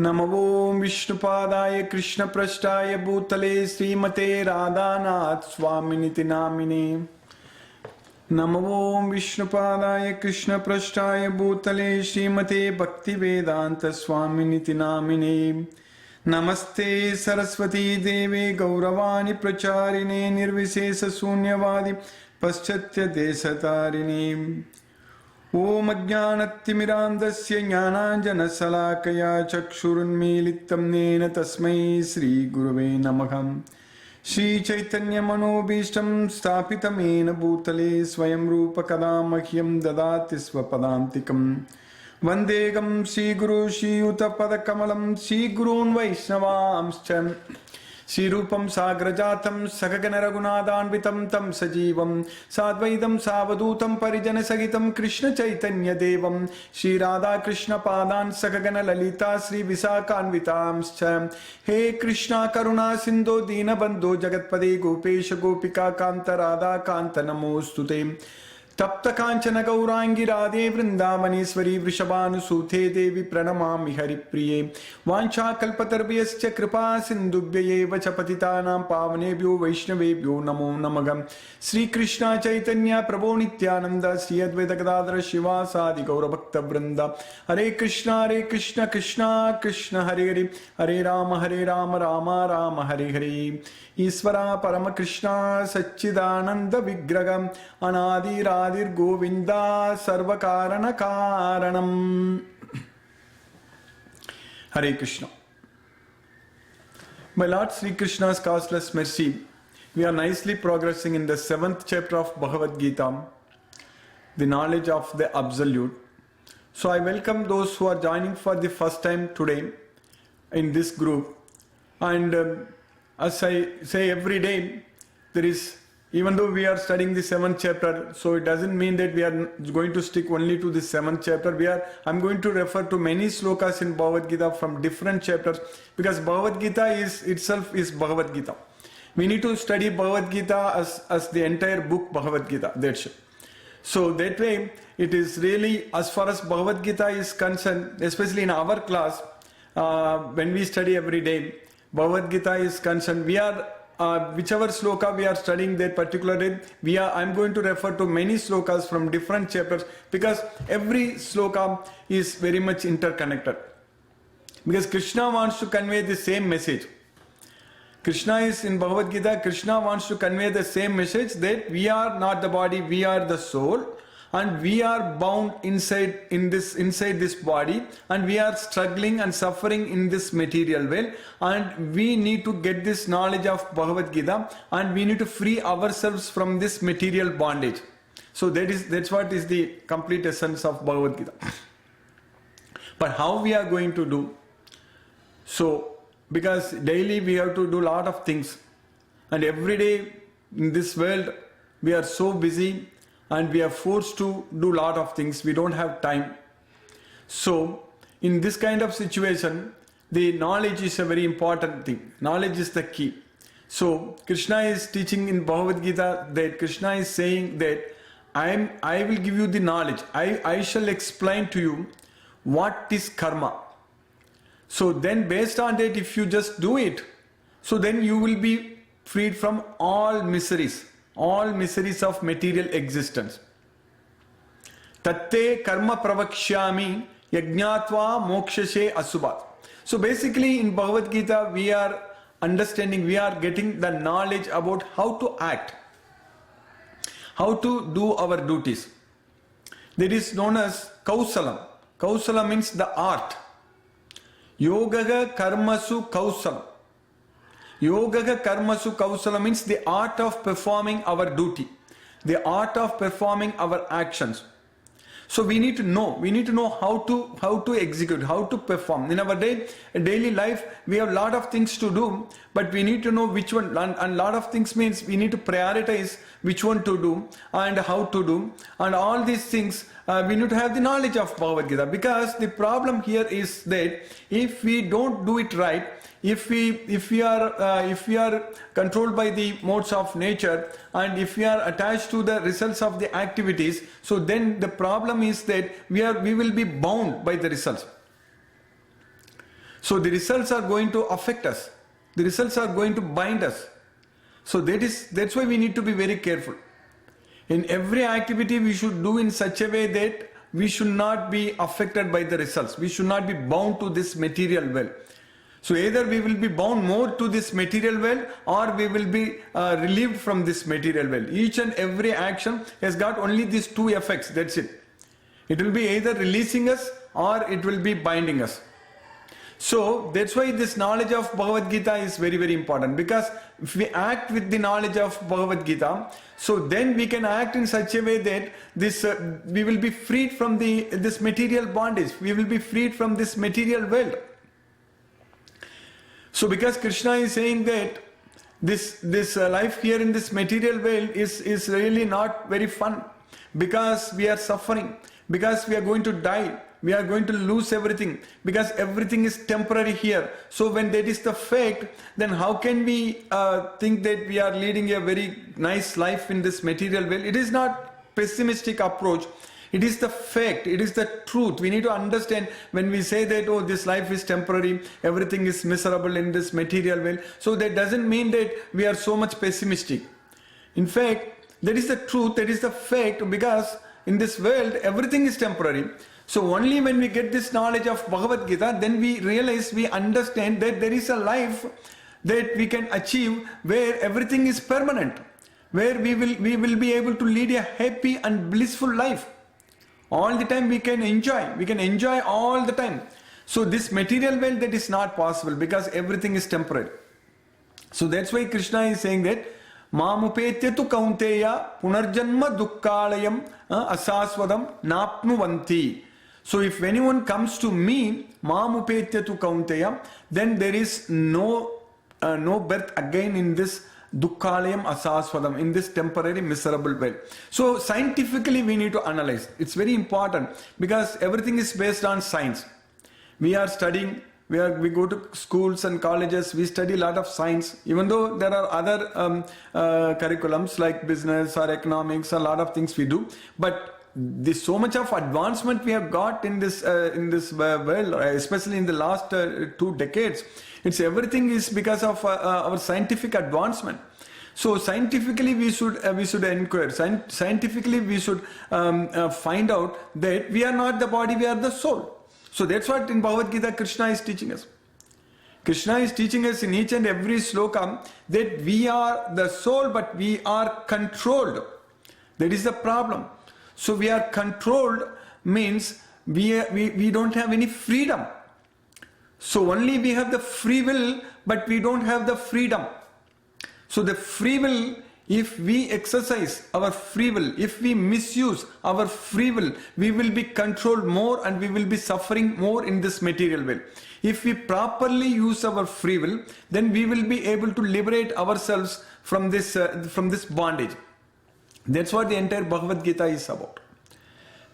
नमो विष्णुपादाय कृष्णपृष्ठाय भूतले श्रीमते राधानाथ स्वामिनिति नामिने। नमो विष्णुपादाय कृष्णपृष्ठाय भूतले श्रीमते भक्तिवेदांत स्वामिनिति नामिने। नमस्ते सरस्वती देवे गौरवाणी प्रचारिणे निर्विशेष शून्यवादी पाश्चात्य देशतारिणे। ओम अज्ञानतिमिरान्धस्य ज्ञानाञ्जनशलाकया चक्षुरुन्मीलितं येन तस्मै श्रीगुरवे नमः। श्रीचैतन्यमनोभीष्टं स्थापितं येन भूतले स्वयं रूप कदा मह्यं ददाति स्वपदान्तिकम्। वन्देऽहं श्रीगुरु श्रीयुतपदकमलं श्रीगुरून् वैष्णवांश्च। श्रीरूपं साग्रजातं सगगन रघुनाथान्वितं तं सजीवं साद्वैतं सावधूतं परिजनसहितं कृष्ण चैतन्य देवं श्रीराधा कृष्ण पादान् सगगन ललिता श्री विशाखान्वितांश्च। हे कृष्णा करुणा सिन्धो दीनबन्धो जगत्पदे गोपेश गोपिका कान्त राधा कान्त नमोस्तुते। तप्त कांचन गौरांगी राधे वृंदावनेश्वरी वृषभानुसूते देवी प्रणमामि हरिप्रिये। वाञ्छाकल्पतरुभ्यश्च कृपा सिन्धुभ्यैव च पतितानां पावनेभ्यो वैष्णवेभ्यो नमो नमः। श्री कृष्ण चैतन्य प्रभो नित्यानंद श्री अद्वैत गदाधर शिवासादि गौरभक्तवृंद। हरे कृष्ण कृष्ण कृष्ण हरे हरे, हरे राम राम राम हरे हरे। ईश्वरा परम कृष्णा सच्चिदानंद विग्रहम अनादिरादिर गोविंदा सर्व कारण कारणम। Hare Krishna. My Lord Sri Krishna's causeless mercy, we are nicely progressing in the 7th chapter of Bhagavad Gita, the knowledge of the Absolute. So I welcome those who are joining for the first time today in this group. And as I say every day, there is, even though we are studying the 7th chapter, so it doesn't mean that we are going to stick only to the 7th chapter. I'm going to refer to many slokas in Bhagavad Gita from different chapters, because Bhagavad Gita itself is Bhagavad Gita. We need to study Bhagavad Gita as the entire book Bhagavad Gita. That's it. So that way, it is really, as far as Bhagavad Gita is concerned, especially in our class, when we study every day, Bhagavad Gita is concerned, we are whichever sloka we are studying that particular day, I'm going to refer to many slokas from different chapters, because every sloka is very much interconnected. Because Krishna wants to convey the same message. Krishna is in Bhagavad Gita, Krishna wants to convey the same message, that we are not the body, we are the soul, and we are bound inside this body, and we are struggling and suffering in this material world, and we need to get this knowledge of Bhagavad Gita, and we need to free ourselves from this material bondage. So that's what is the complete essence of Bhagavad Gita. But how we are going to do? So because daily we have to do a lot of things, and every day in this world we are so busy, and we are forced to do a lot of things. We don't have time. So in this kind of situation, the knowledge is a very important thing. Knowledge is the key. So Krishna is teaching in Bhagavad Gita that Krishna is saying that I will give you the knowledge. I shall explain to you what is karma. So then based on that, if you just do it, so then you will be freed from all miseries of material existence. Tatte karma pravakshyami yajnatva mokshashe asubhat. So basically in Bhagavad Gita we are understanding, we are getting the knowledge about how to act, how to do our duties. That is known as kausalam. Kausalam means the art. Yogaga karmasu kausalam. Yogaga karmasu kausala means the art of performing our duty, the art of performing our actions. So we need to know how to execute, how to perform. In our daily life, we have a lot of things to do, but we need to know which one, and a lot of things means we need to prioritize which one to do and how to do, and all these things we need to have the knowledge of Bhagavad Gita, because the problem here is that if we don't do it right, if we are controlled by the modes of nature, and if we are attached to the results of the activities, so then the problem is that we will be bound by the results. So the results are going to affect us. The results are going to bind us. So that's why we need to be very careful. In every activity we should do in such a way that we should not be affected by the results. We should not be bound to this material well. So either we will be bound more to this material well, or we will be relieved from this material well. Each and every action has got only these two effects, that's it. It will be either releasing us or it will be binding us. So that's why this knowledge of Bhagavad Gita is very, very important, because if we act with the knowledge of Bhagavad Gita, so then we can act in such a way that we will be freed from this material bondage. We will be freed from this material world. So because Krishna is saying that this life here in this material world is really not very fun, because we are suffering, because we are going to die, we are going to lose everything, because everything is temporary here. So when that is the fact, then how can we think that we are leading a very nice life in this material world? It is not pessimistic approach. It is the fact, it is the truth. We need to understand when we say that, oh, this life is temporary, everything is miserable in this material world. So that doesn't mean that we are so much pessimistic. In fact, that is the truth, that is the fact, because in this world, everything is temporary. So only when we get this knowledge of Bhagavad Gita, then we realize, we understand that there is a life that we can achieve where everything is permanent, where we will be able to lead a happy and blissful life. All the time we can enjoy all the time. So this material world, that is not possible, because everything is temporary. So that's why Krishna is saying that Mamupetyetu kaunteya punarjanma dukkhalayam asaswadam napnuvanti. So if anyone comes to me, Mamupetyetu kaunteya, then there is no birth again in this dukkhalayam asaswadam, in this temporary miserable world. So scientifically we need to analyze. It's very important, because everything is based on science. We are studying, we go to schools and colleges, we study a lot of science, even though there are other curriculums like business or economics, a lot of things we do. But there's so much of advancement we have got in this world, especially in the last 2 decades. Everything is because of our scientific advancement. So scientifically we should inquire. Scientifically we should find out that we are not the body, we are the soul. So that's what in Bhagavad Gita Krishna is teaching us. Krishna is teaching us in each and every sloka that we are the soul, but we are controlled. That is the problem. So we are controlled means we don't have any freedom. So only we have the free will, but we don't have the freedom. So the free will, if we exercise our free will, if we misuse our free will, we will be controlled more and we will be suffering more in this material world. If we properly use our free will, then we will be able to liberate ourselves from this bondage. That's what the entire Bhagavad Gita is about.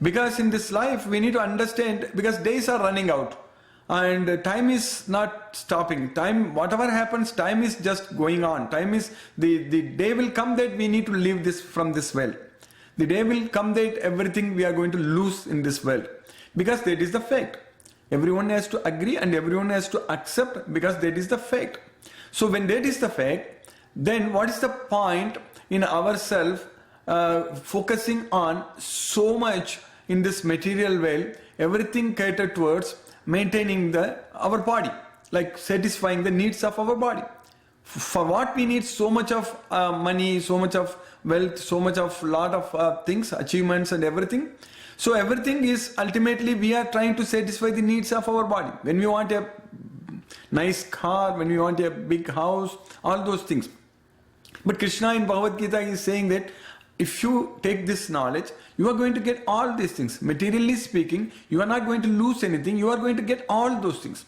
Because in this life we need to understand, because days are running out. And time is not stopping. Time, whatever happens, time is just going on. Time is, the day will come that we need to leave this from this world. The day will come that everything we are going to lose in this world. Because that is the fact. Everyone has to agree and everyone has to accept, because that is the fact. So when that is the fact, then what is the point in ourselves focusing on so much in this material world, everything catered towards maintaining our body, like satisfying the needs of our body. For what we need so much of money, so much of wealth, so much of lot of things, achievements and everything. So everything is ultimately we are trying to satisfy the needs of our body. When we want a nice car, when we want a big house, all those things. But Krishna in Bhagavad Gita is saying that if you take this knowledge, you are going to get all these things. Materially speaking, you are not going to lose anything. You are going to get all those things.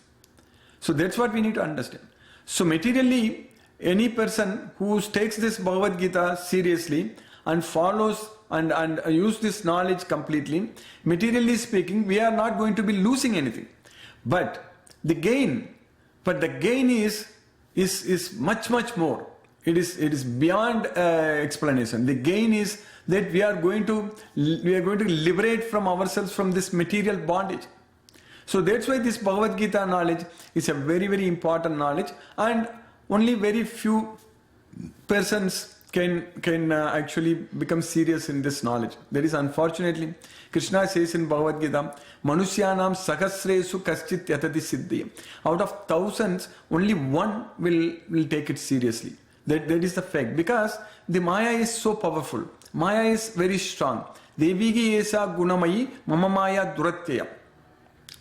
So that's what we need to understand. So materially, any person who takes this Bhagavad Gita seriously and follows and use this knowledge completely, materially speaking, we are not going to be losing anything. But the gain is much more. It is beyond explanation. The gain is that we are going to liberate from ourselves from this material bondage. So that's why this Bhagavad Gita knowledge is a very, very important knowledge, and only very few persons can actually become serious in this knowledge. That is, unfortunately, Krishna says in Bhagavad Gita, Manusyanam Sahasresu Kaschit Yatati Siddhi. Out of thousands, only one will take it seriously. That is the fact. Because the Maya is so powerful. Maya is very strong. Devigi esa gunamayi mama maya duratyaya.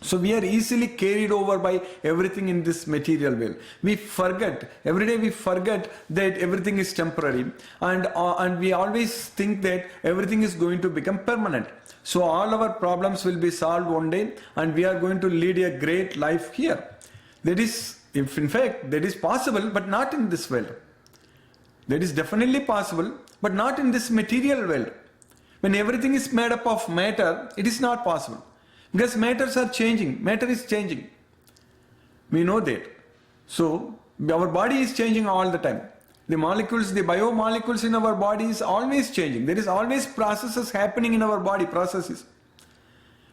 So we are easily carried over by everything in this material world. We forget, every day we forget that everything is temporary, and we always think that everything is going to become permanent. So all our problems will be solved one day, and we are going to lead a great life here. That is, if in fact, that is possible, but not in this world. That is definitely possible, but not in this material world. When everything is made up of matter, it is not possible. Because matters are changing, matter is changing. We know that. So, our body is changing all the time. The molecules, the biomolecules in our body is always changing. There is always processes happening in our body, processes.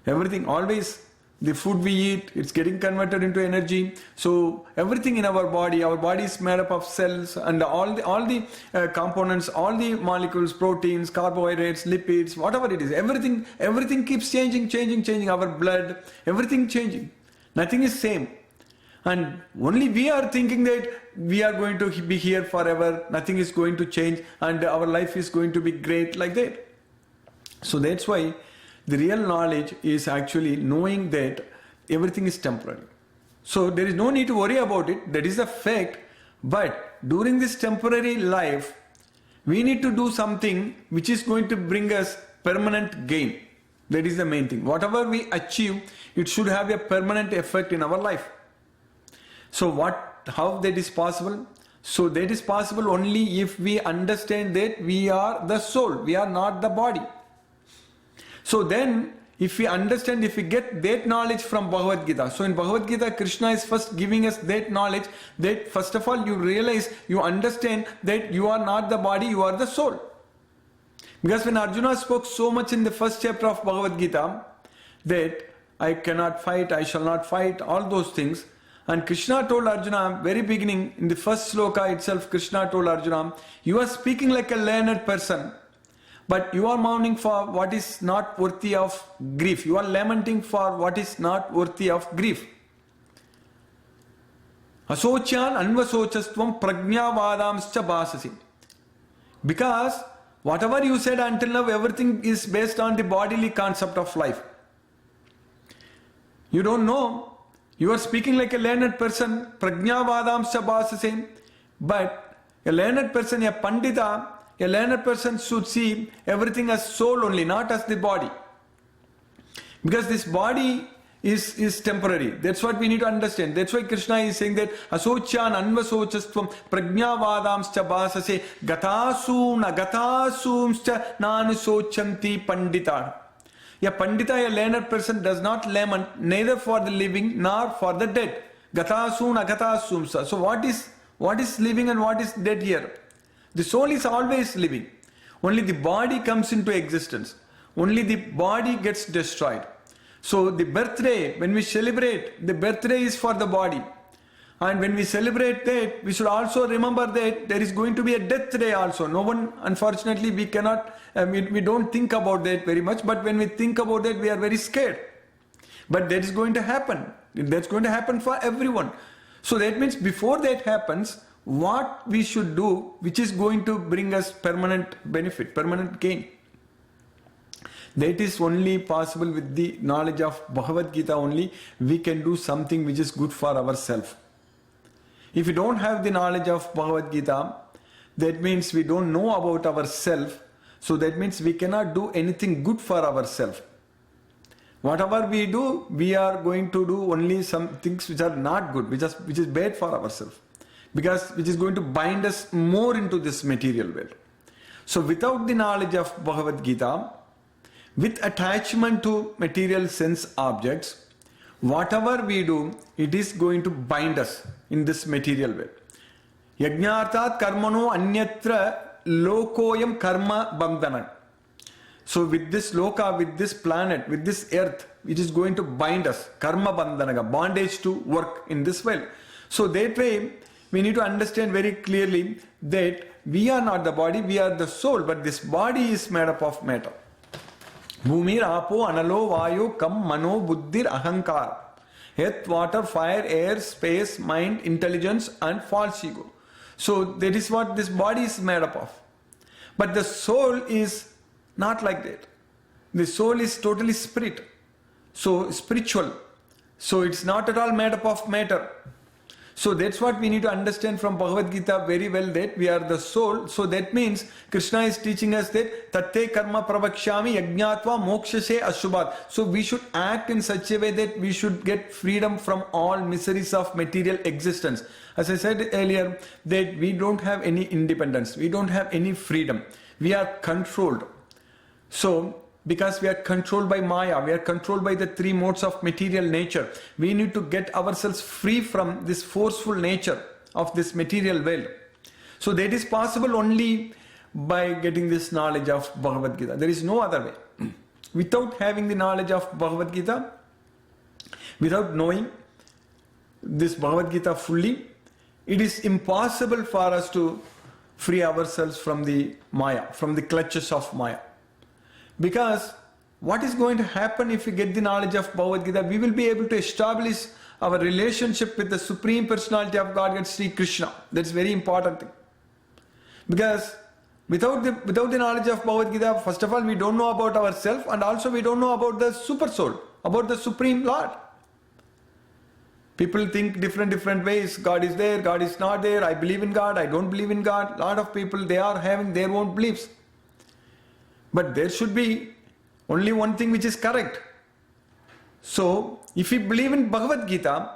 Everything, always. The food we eat, it's getting converted into energy. So everything in our body is made up of cells, and all the components, all the molecules, proteins, carbohydrates, lipids, whatever it is, everything keeps changing. Our blood, everything changing. Nothing is same. And only we are thinking that we are going to be here forever, nothing is going to change, and our life is going to be great like that. So that's why the real knowledge is actually knowing that everything is temporary. So there is no need to worry about it. That is a fact. But during this temporary life, we need to do something which is going to bring us permanent gain. That is the main thing. Whatever we achieve, it should have a permanent effect in our life. So how that is possible? So that is possible only if we understand that we are the soul. We are not the body. So then, if we understand, if we get that knowledge from Bhagavad Gita, so in Bhagavad Gita, Krishna is first giving us that knowledge, that first of all you realize, you understand that you are not the body, you are the soul. Because when Arjuna spoke so much in the first chapter of Bhagavad Gita, that I cannot fight, I shall not fight, all those things, and Krishna told Arjuna, very beginning, in the first sloka itself, Krishna told Arjuna, you are speaking like a learned person, but you are mourning for what is not worthy of grief. You are lamenting for what is not worthy of grief. Asocyan anvasochastvam prajnavadamscha bhasasi. Because whatever you said until now, everything is based on the bodily concept of life. You don't know. You are speaking like a learned person, prajnavadamscha bhasasi. But a learned person, a pandita, a learned person should see everything as soul only, not as the body. Because this body is temporary. That's what we need to understand. That's why Krishna is saying that asocyan anvasochastvam prajnavadamscha bhasase gatasumscha nanusochanti pandita. A pandita, a learned person, does not lament neither for the living nor for the dead. Gatasun agatasumsa. So what is living and what is dead here? The soul is always living. Only the body comes into existence. Only the body gets destroyed. So the birthday, when we celebrate, the birthday is for the body. And when we celebrate that, we should also remember that there is going to be a death day also. No one, unfortunately, we cannot, we don't think about that very much. But when we think about that, we are very scared. But that is going to happen. That's going to happen for everyone. So that means before that happens, what we should do, which is going to bring us permanent benefit, permanent gain. That is only possible with the knowledge of Bhagavad Gita only. We can do something which is good for ourselves. If we don't have the knowledge of Bhagavad Gita, that means we don't know about ourselves. So that means we cannot do anything good for ourselves. Whatever we do, we are going to do only some things which are not good, which is bad for ourselves. Because which is going to bind us more into this material world. So without the knowledge of Bhagavad Gita, with attachment to material sense objects, whatever we do, it is going to bind us in this material world. Yajnartat karmano anyatra lokoyam karma bandhana. So with this loka, with this planet, with this earth, which is going to bind us. Karma bandhanaga, bondage to work in this world. So that way, we need to understand very clearly that we are not the body, we are the soul, but this body is made up of matter. Bhumir, apo, analo, vayu, kam, mano, buddhir, ahankar. Earth, water, fire, air, space, mind, intelligence, and false ego. So that is what this body is made up of. But the soul is not like that. The soul is totally spirit. So spiritual. So it's not at all made up of matter. So that's what we need to understand from Bhagavad Gita very well, that we are the soul. So that means Krishna is teaching us that Tatte karma pravakshami yajnatva mokshase ashubhat. So we should act in such a way that we should get freedom from all miseries of material existence. As I said earlier, that we don't have any independence. We don't have any freedom. We are controlled. So because we are controlled by Maya, we are controlled by the three modes of material nature. We need to get ourselves free from this forceful nature of this material world. So that is possible only by getting this knowledge of Bhagavad Gita. There is no other way. Without having the knowledge of Bhagavad Gita, without knowing this Bhagavad Gita fully, it is impossible for us to free ourselves from the Maya, from the clutches of Maya. Because what is going to happen if we get the knowledge of Bhagavad Gita? We will be able to establish our relationship with the Supreme Personality of Godhead, Sri Krishna. That's very important thing. Because without the knowledge of Bhagavad Gita, first of all, we don't know about ourselves, and also we don't know about the Super Soul, about the Supreme Lord. People think different ways. God is there, God is not there. I believe in God, I don't believe in God. A lot of people, they are having their own beliefs. But there should be only one thing which is correct. So, if we believe in Bhagavad Gita,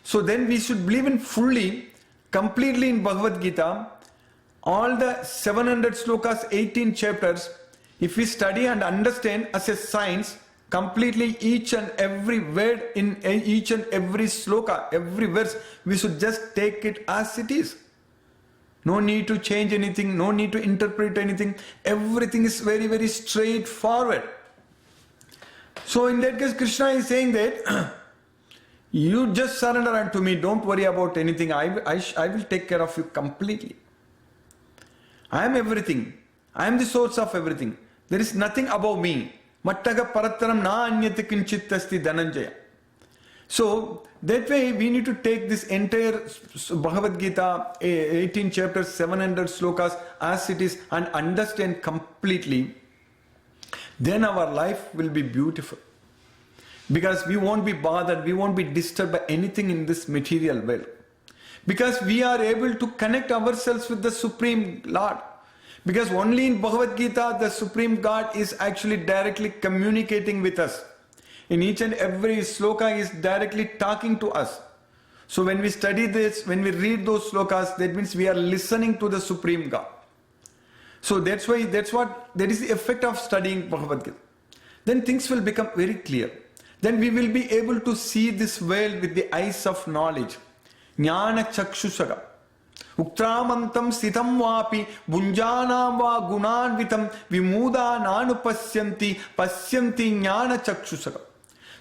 so then we should believe in fully, completely in Bhagavad Gita, all the 700 slokas, 18 chapters. If we study and understand as a science, completely each and every word in each and every sloka, every verse, we should just take it as it is. No need to change anything, no need to interpret anything. Everything is very, very straightforward. So in that case, Krishna is saying that you just surrender unto me, don't worry about anything. I will take care of you completely. I am everything. I am the source of everything. There is nothing above me. Mattaga paratharam na anyate kinchit asti dhananjaya. So that way we need to take this entire Bhagavad Gita, 18 chapters, 700 slokas as it is and understand completely. Then our life will be beautiful. Because we won't be bothered, we won't be disturbed by anything in this material world. Because we are able to connect ourselves with the Supreme Lord. Because only in Bhagavad Gita the Supreme God is actually directly communicating with us. In each and every sloka is directly talking to us. So when we study this, when we read those slokas, that means we are listening to the Supreme God. So that is the effect of studying Bhagavad Gita. Then things will become very clear. Then we will be able to see this world with the eyes of knowledge. Jnana chakshusaga. Uktramantam sitam vapi bunjanam va gunanvitam vimuda nanupasyanti pasyanti jnana chakshusaga.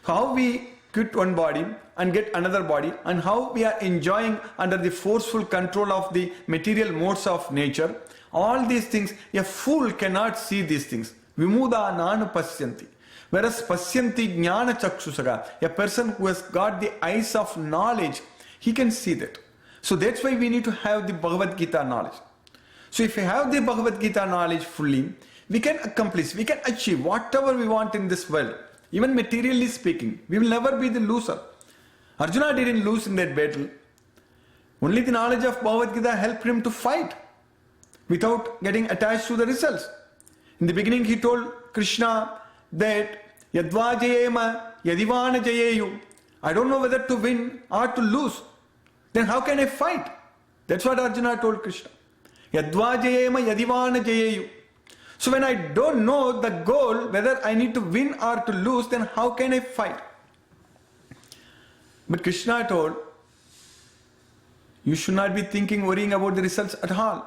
How we quit one body and get another body, and how we are enjoying under the forceful control of the material modes of nature. All these things, a fool cannot see these things. Vimuda nanu pasyanti. Whereas pasyanti jnana chakshusaga, a person who has got the eyes of knowledge, he can see that. So that's why we need to have the Bhagavad Gita knowledge. So if we have the Bhagavad Gita knowledge fully, we can accomplish, we can achieve whatever we want in this world. Even materially speaking, we will never be the loser. Arjuna didn't lose in that battle. Only the knowledge of Bhagavad Gita helped him to fight without getting attached to the results. In the beginning, he told Krishna that Yadva jayema yadivana jayeyu. I don't know whether to win or to lose. Then how can I fight? That's what Arjuna told Krishna. Yadva jayema yadivana jayeyu. So when I don't know the goal, whether I need to win or to lose, then how can I fight? But Krishna told, you should not be worrying about the results at all.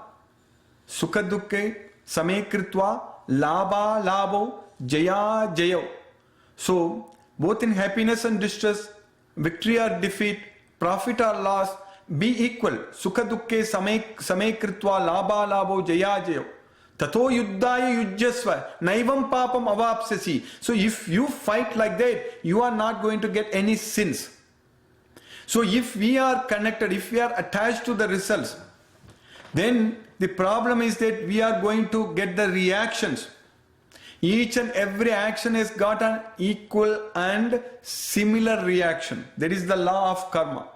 Sukha dukkhe same kritva labha labho Jaya Jayo. So, both in happiness and distress, victory or defeat, profit or loss, be equal. Sukha dukke samay kritva labha labho jaya jayo. Tato yuddhaya yujyasva naivam papam avapsasi. So if you fight like that, you are not going to get any sins. So if we are connected, if we are attached to the results, then the problem is that we are going to get the reactions. Each and every action has got an equal and similar reaction. That is the law of karma.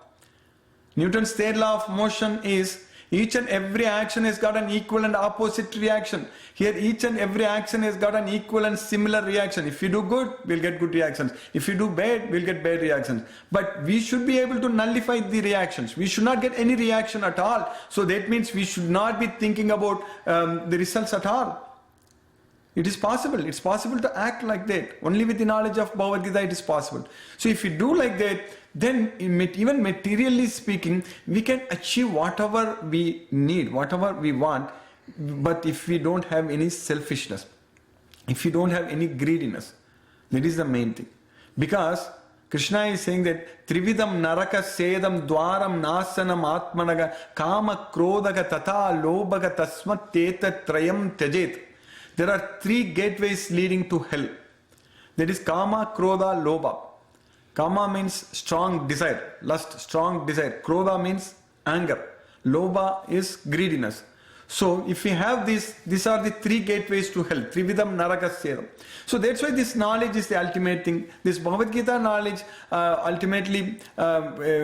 Newton's third law of motion is each and every action has got an equal and opposite reaction. Here each and every action has got an equal and similar reaction. If you do good, we'll get good reactions. If you do bad, we'll get bad reactions. But we should be able to nullify the reactions. We should not get any reaction at all. So that means we should not be thinking about the results at all. It is possible. It's possible to act like that. Only with the knowledge of Bhagavad Gita it is possible. So if we do like that, then even materially speaking, we can achieve whatever we need, whatever we want. But if we don't have any selfishness, if we don't have any greediness, that is the main thing. Because Krishna is saying that Trividam naraka sedam dwaram nasanam atmanaga kama krodaga tata lobaga tasmat teta trayam tajet. There are three gateways leading to hell. That is Kama, Krodha, Lobha. Kama means strong desire, lust, strong desire. Krodha means anger. Lobha is greediness. So if we have these are the three gateways to hell. Trividam naraka sedam. So that's why this knowledge is the ultimate thing. This Bhagavad Gita knowledge ultimately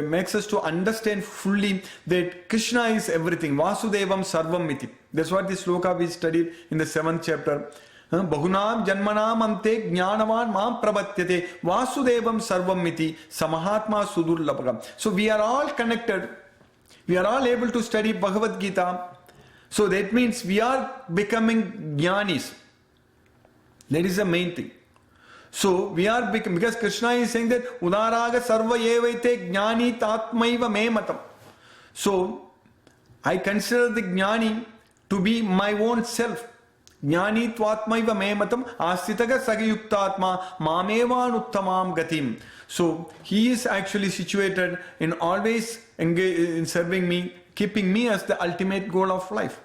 makes us to understand fully that Krishna is everything. Vasudevam sarvam miti. That's what this sloka we studied in the 7th chapter. Bahunam janmanam ante jnanavan mam prabatyate vasudevam sarvam miti samahatma sudurlabhagam. So we are all connected. We are all able to study Bhagavad Gita. So that means we are becoming jnanis. That is the main thing. So we are becoming, because Krishna is saying that Udaraga sarva evaite jnani tatmaiva me matam. So I consider the jnani to be my own self. Jnani tvatmaiva me matam astitaga sagayuktatma mamevan uttamam gatim. So he is actually situated in always in serving me, keeping me as the ultimate goal of life.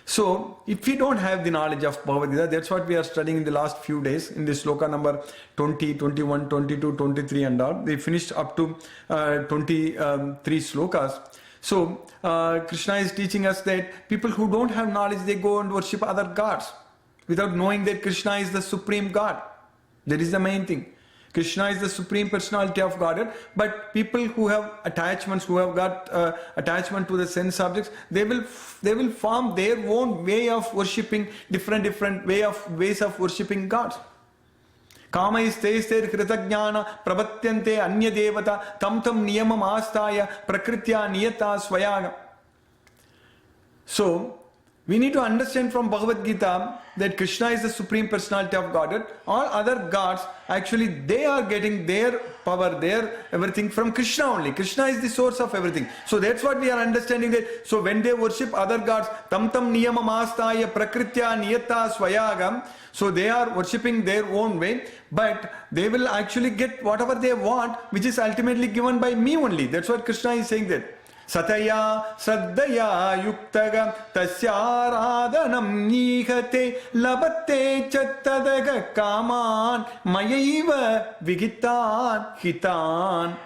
So if we don't have the knowledge of Bhagavad Gita, that's what we are studying in the last few days in this sloka number 20, 21, 22, 23 and all. They finished up to 23 slokas. So Krishna is teaching us that people who don't have knowledge, they go and worship other gods without knowing that Krishna is the supreme God. That is the main thing. Krishna is the supreme personality of Godhead, but people who have attachments, who have got attachment to the sense objects, they will form their own way of worshipping, different ways of worshipping gods. Kama istaistir kritajnana prabatyante anya devata tam niyamam astaya prakritya niyata swayaga. So we need to understand from Bhagavad Gita that Krishna is the supreme personality of Godhead. All other gods, actually, they are getting their power, their everything from Krishna only. Krishna is the source of everything. So that's what we are understanding that. So when they worship other gods, tam niyamam astaya prakritya niyata swayagam. So they are worshipping their own way, but they will actually get whatever they want, which is ultimately given by me only. That's what Krishna is saying there. Sataya Saddaya Yuktaga Tasyaradhanam Nihate Labate Chattadaga Kaman Mayaiva Vigitan Hitan.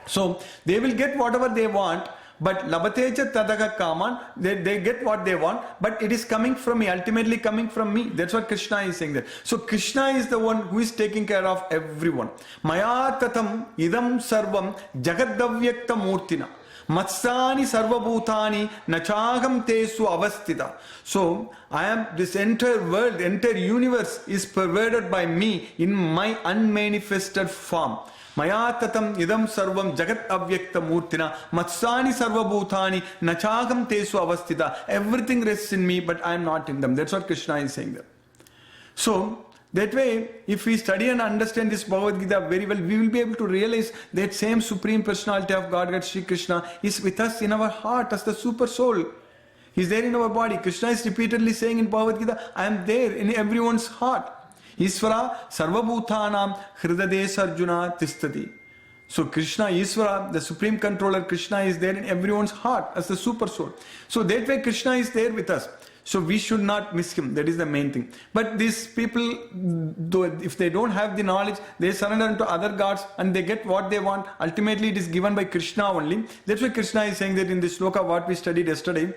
So they will get whatever they want, but Labatecha Tadaga Kaman, they get what they want, but it is coming from me, ultimately coming from me. That's what Krishna is saying there. So Krishna is the one who is taking care of everyone. Maya Tatam Idam Sarvam Jagadavyakta Murtina. Matsani sarvabhutani nachagam tesu avastita. So I am, this entire world, the entire universe is pervaded by me in my unmanifested form. Maya tatam idam sarvam jagat avyakta murtina matsani sarvabhutani nachagam tesu avastita. Everything rests in me, but I am not in them. That's what Krishna is saying there. So that way, if we study and understand this Bhagavad Gita very well, we will be able to realize that same Supreme Personality of Godhead, Sri Krishna, is with us in our heart as the super soul. He is there in our body. Krishna is repeatedly saying in Bhagavad Gita, I am there in everyone's heart. Isvara Sarvabhutanam Hridadesa Arjuna Tistati. So Krishna, Isvara, the supreme controller, Krishna is there in everyone's heart as the super soul. So that way Krishna is there with us. So we should not miss him. That is the main thing. But these people, though, if they don't have the knowledge, they surrender to other gods and they get what they want. Ultimately it is given by Krishna only. That's why Krishna is saying that in the sloka what we studied yesterday,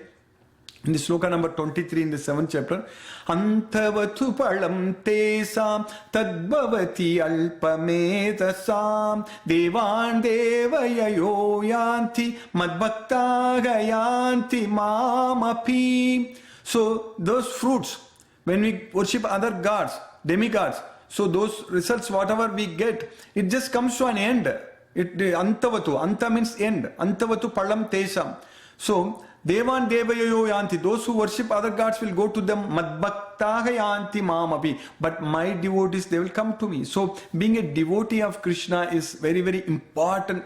in the sloka number 23 in the 7th chapter, Antavatu palam tesam tadbhavati alpametasam devan devayayo yanti madbhaktaga yanti mamapi. So those fruits, when we worship other gods, demigods, so those results, whatever we get, it just comes to an end. Antavatu, anta means end. Antavatu palam tesam. So Devan Devayo Yanti, those who worship other gods will go to them. Madbhaktaha Yanti Mamapi. But my devotees, they will come to me. So being a devotee of Krishna is very, very important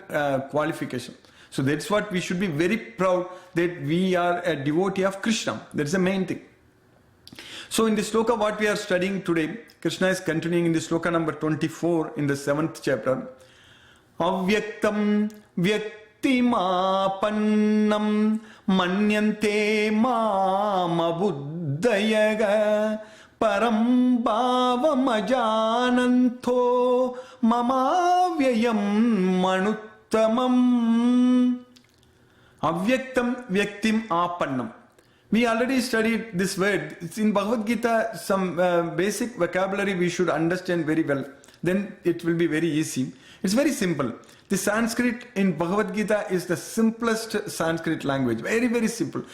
qualification. So that's what we should be very proud, that we are a devotee of Krishna. That's the main thing. So in the sloka what we are studying today, Krishna is continuing in the sloka number 24 in the 7th chapter. Avyaktam Vyaktimapannam Manyante Mamabuddhayaga Param Bhavamajananto Mamavyayam Manuttamam. Avyaktam Vyaktim Apannam. We already studied this word. It's in Bhagavad Gita, some basic vocabulary we should understand very well. Then it will be very easy. It's very simple. The Sanskrit in Bhagavad Gita is the simplest Sanskrit language. Very, very simple.